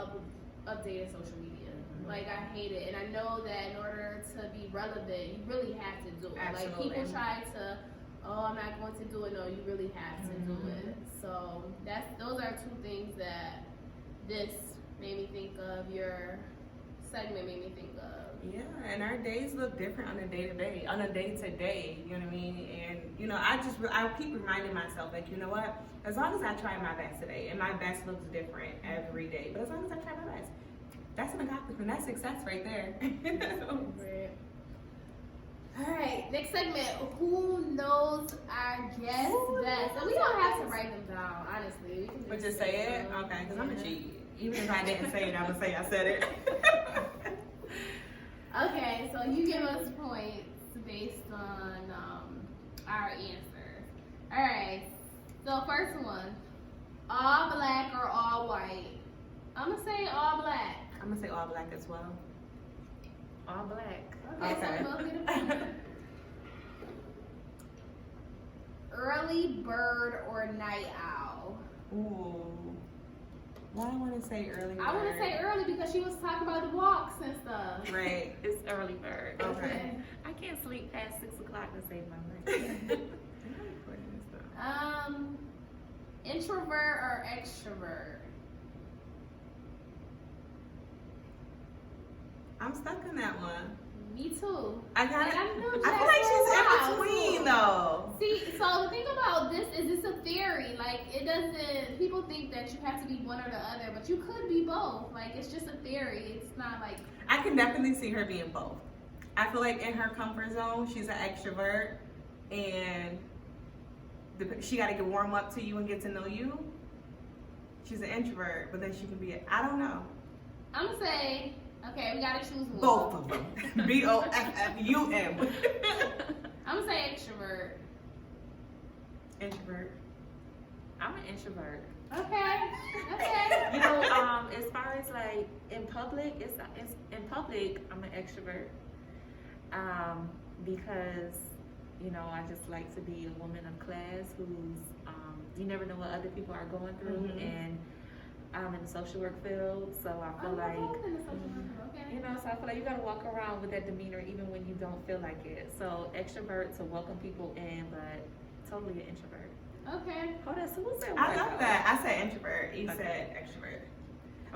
updated social media. Like I hate it, and I know that in order to be relevant, you really have to do it. Absolutely. Like people try to, oh, I'm not going to do it. No, you really have to do it. So those are two things that this made me think of. Your segment made me think of. Yeah, and our days look different on a day-to-day, on a day-to-day, you know what I mean? And, you know, I keep reminding myself, like, you know what? As long as I try my best today, and my best looks different every day, but as long as I try my best, that's an accomplishment. That's success right there. All right, next segment. Who knows our guest best? And we don't have to write them down, honestly. We can But just say it? Okay, because I'm a cheat. Even if I didn't say it, I would say I said it. Okay, so you give us points based on our answers. All right, so first one, all black or all white? I'm gonna say all black. I'm going to say all black as well. All black. Okay. So both get a point. Early bird or night owl? Ooh. Why I want to say early bird? I want to say early because she was talking about the walks and stuff. Right. It's early bird. Okay. I can't sleep past 6 o'clock to save my life. Introvert or extrovert? I'm stuck in that one. Me too. I know feel like she's in between though. See, so the thing about this is it's a theory. Like it doesn't. People think that you have to be one or the other, but you could be both. Like it's just a theory. It's not like. I can definitely see her being both. I feel like in her comfort zone, she's an extrovert, and she got to get warm up to you and get to know you. She's an introvert, but then she can be. I don't know. I'm gonna say. Okay, we gotta choose one. Both of them. BOFFUM. I'm gonna say extrovert. Introvert. I'm an introvert. Okay. Okay. You know, as far as like in public, it's in public. I'm an extrovert. Because you know I just like to be a woman of class who's you never know what other people are going through, and I'm in the social work field, so I feel like you know, so I feel like you gotta walk around with that demeanor even when you don't feel like it. So extrovert to welcome people in, but totally an introvert. Okay. Hold on, so what's that? I love that. I said introvert. You said extrovert.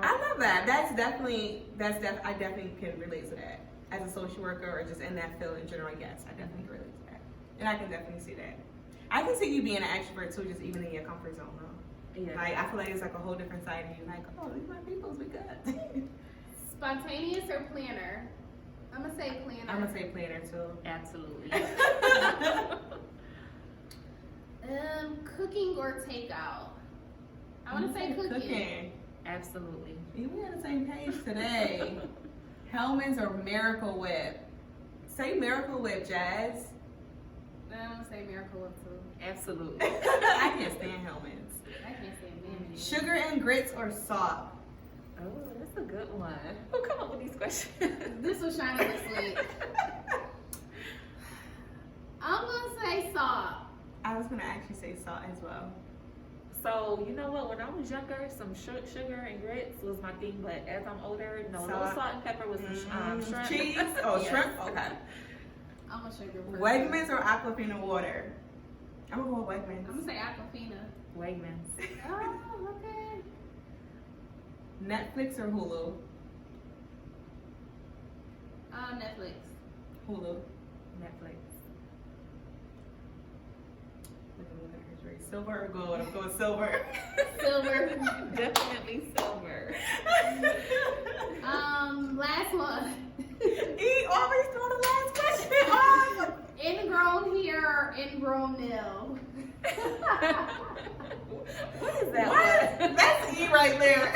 I love that. I definitely can relate to that. as a social worker or just in that field in general, yes, I definitely can relate to that. And I can definitely see that. I can see you being an extrovert too, just even in your comfort zone though. Yeah. Like, I feel like it's like a whole different side of you. Like, oh, these my peoples, we good. Spontaneous or planner? I'm gonna say planner. I'm gonna say planner too. Absolutely. Cooking or takeout? I wanna say cooking. Absolutely. Yeah, we on the same page today. Hellman's or Miracle Whip? Say Miracle Whip, Jazz. I'm gonna say Miracle Whip too. Absolutely. I can't stand Hellman's. I can't stand mayonnaise. Sugar and grits or salt? Oh, that's a good one. Who come up with these questions? This was Shawny this week. I'm gonna say salt. I was gonna actually say salt as well. So, you know what? When I was younger, some sugar and grits was my thing, but as I'm older, no, Salt. little salt and pepper with some shrimp. Cheese? Oh, Yes. shrimp? Okay. I'm a sugar person. Wegmans or Aquafina water? I'm gonna go with Wegmans. I'm gonna say Aquafina. Wegmans. Oh, okay. Netflix or Hulu? Netflix. Hulu. Netflix. Silver or gold? I'm going silver. Silver. Definitely silver. Last one. He always throw the last question on. Ingrown hair or ingrown nail? What is that? What? Word? That's E right there.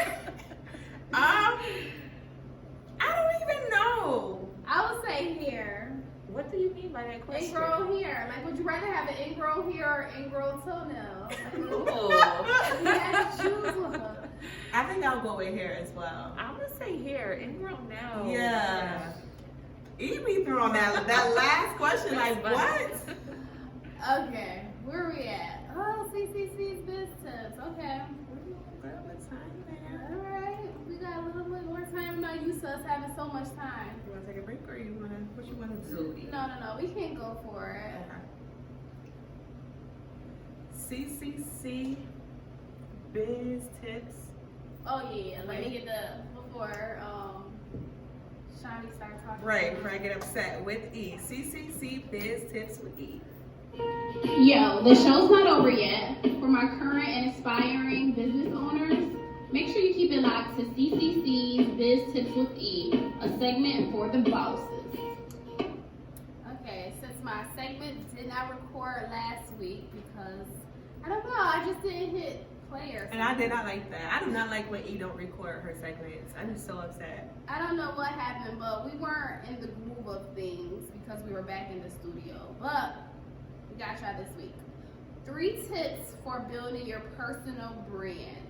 I don't even know. I would say hair. What do you mean by that question? Ingrown hair. Like, would you rather have an ingrown hair or ingrown toenail? Like, Ooh. you had to choose one. I think I'll go with hair as well. I'm gonna say hair. Ingrown now. Yeah. E be throwing that last question like what? Okay, where are we at? Oh, CCC's biz tips. Okay. All right, we got a little bit more time. I'm not used to us having so much time. You want to take a break or what you want to do? No, we can't go for it. Okay. CCC biz tips. Oh yeah, let me get before Shawny starts talking. Right, before I get upset with E. CCC biz tips with E. Yo, the show's not over yet. For my current and aspiring business owners, make sure you keep it locked to CCC's Biz Tips with E, a segment for the bosses. Okay, since my segment did not record last week because, I don't know, I just didn't hit play or something. And I did not like that. I do not like when E don't record her segments. I'm just so upset. I don't know what happened, but we weren't in the groove of things because we were back in the studio. But we got y'all this week. 3 tips for building your personal brand.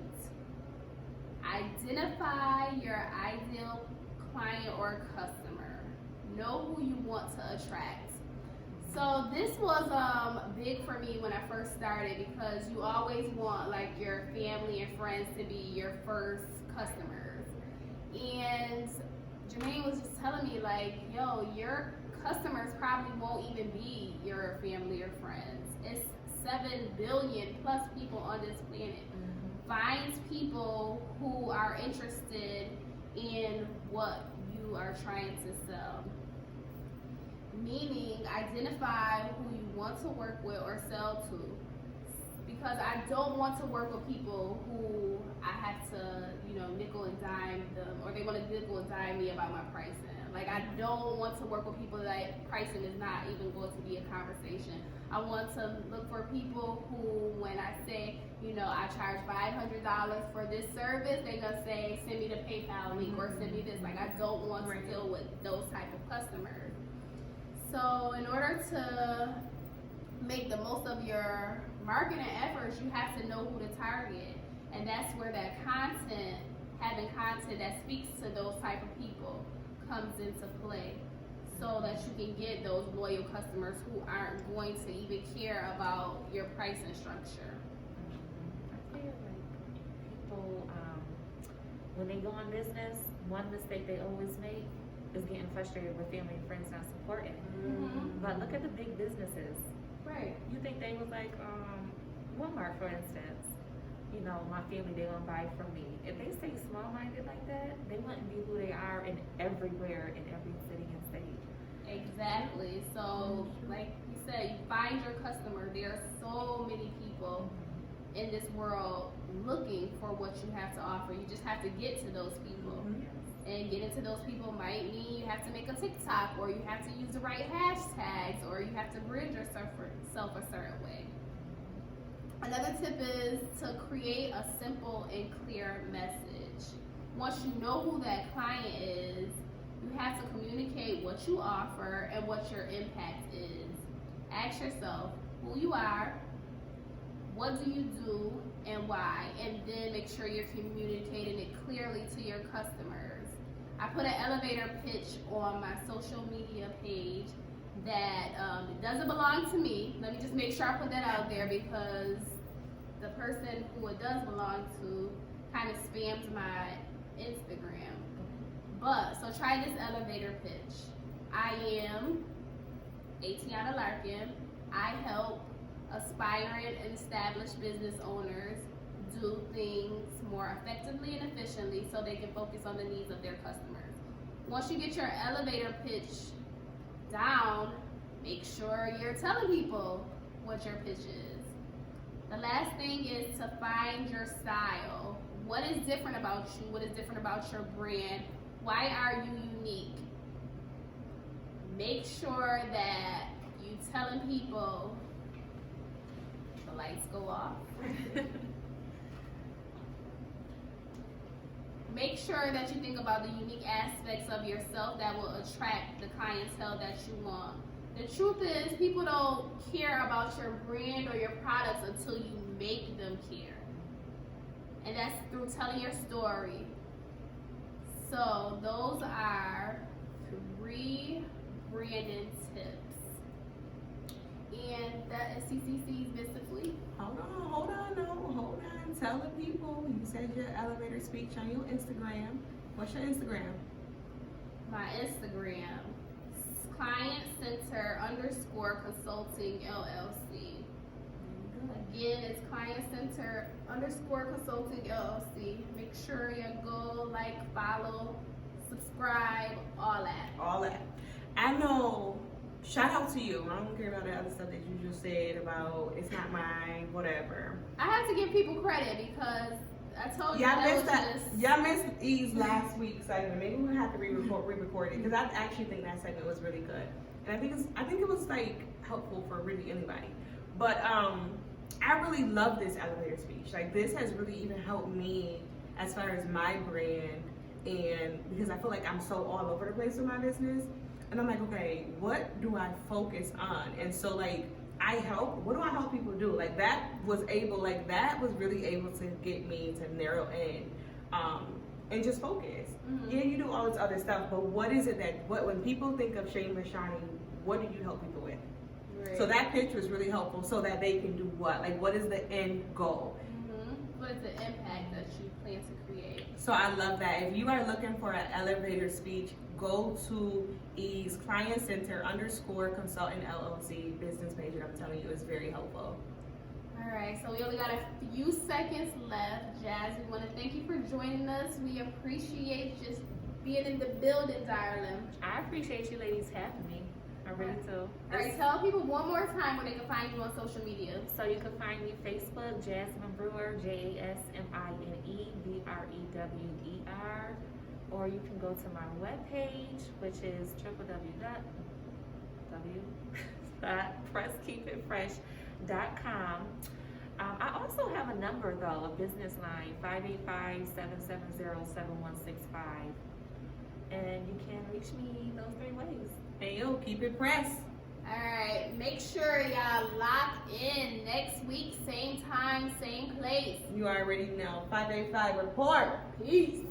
Identify your ideal client or customer. Know who you want to attract. So this was big for me when I first started because you always want like your family and friends to be your first customers. And Jermaine was just telling me like, yo, your customers probably won't even be your family or friends. It's 7 billion plus people on this planet. Find people who are interested in what you are trying to sell. Meaning, identify who you want to work with or sell to. Because I don't want to work with people who I have to, nickel and dime them, or they want to nickel and dime me about my pricing. Like, I don't want to work with people that pricing is not even going to be a conversation. I want to look for people who, when I say, I charge $500 for this service, they're going to say, send me the PayPal link or send me this. Like, I don't want to deal with those type of customers. So in order to make the most of your marketing efforts, you have to know who to target. And that's where that content, having content that speaks to those type of people comes into play. So that you can get those loyal customers who aren't going to even care about your pricing structure. I feel like people, when they go on business, one mistake they always make is getting frustrated with family and friends not supporting. But look at the big businesses. Right. You think they was like Walmart, for instance. you know, my family, they're gonna buy from me. If they stay small-minded like that, they wouldn't be who they are in everywhere, in every city and state. Exactly. So, like you said, you find your customer. There are so many people in this world looking for what you have to offer. You just have to get to those people. And getting to those people might mean you have to make a TikTok, or you have to use the right hashtags, or you have to bridge yourself a certain way. Another tip is to create a simple and clear message. Once you know who that client is, you have to communicate what you offer and what your impact is. Ask yourself who you are, what do you do, and why, and then make sure you're communicating it clearly to your customers. I put an elevator pitch on my social media page that doesn't belong to me. Let me just make sure I put that out there, because the person who it does belong to kind of spammed my Instagram. But, so try this elevator pitch. I am Atiana Larkin. I help aspiring and established business owners do things more effectively and efficiently so they can focus on the needs of their customers. Once you get your elevator pitch down, make sure you're telling people what your pitch is. The last thing is to find your style. What is different about you? What is different about your brand? Why are you unique? Make sure that you telling people the lights go off. Make sure that you think about the unique aspects of yourself that will attract the clientele that you want. The truth is, people don't care about your brand or your products until you make them care. And that's through telling your story. So those are 3 branding tips. And that is CCC's Mystically. Hold on. Tell the people, you said your elevator speech on your Instagram. What's your Instagram? My Instagram, Client Center _ Consulting LLC. Again, it's Client Center _ Consulting LLC. Make sure you go, like, follow, subscribe, all that. All that. I know. Shout out to you. I don't care about the other stuff that you just said about it's not mine, whatever. I have to give people credit because I told you Y'all missed E's last week's segment. Maybe we'll have to re-record it, because I actually think that segment was really good, and I think it was like helpful for really anybody. But I really love this elevator speech. Like, this has really even helped me as far as my brand, and because I feel like I'm so all over the place with my business. And I'm like, okay, what do I focus on? And so, like, what do I help people do? Like, that was really able to get me to narrow in and just focus. Mm-hmm. Yeah, you do all this other stuff, but what is it when people think of Shameless, Shawny, what do you help people with? Right. So that pitch was really helpful so that they can do what? Like, what is the end goal? Mm-hmm. What is the impact that you plan to create? So I love that. If you are looking for an elevator speech, go to E's Client Center _ Consultant LLC business page, and I'm telling you, it's very helpful. All right, so we only got a few seconds left. Jazz, we want to thank you for joining us. We appreciate just being in the building, darling. I appreciate you ladies having me. I really do. All right, tell people one more time where they can find you on social media. So you can find me Facebook, Jasmine Brewer, JASMINE BREWER. Or you can go to my webpage, which is www.presskeepitfresh.com. I also have a number, though, a business line, 585-770-7165. And you can reach me those 3 ways. Hey, yo, keep it pressed. All right, make sure y'all lock in next week, same time, same place. You already know. 585 report. Peace.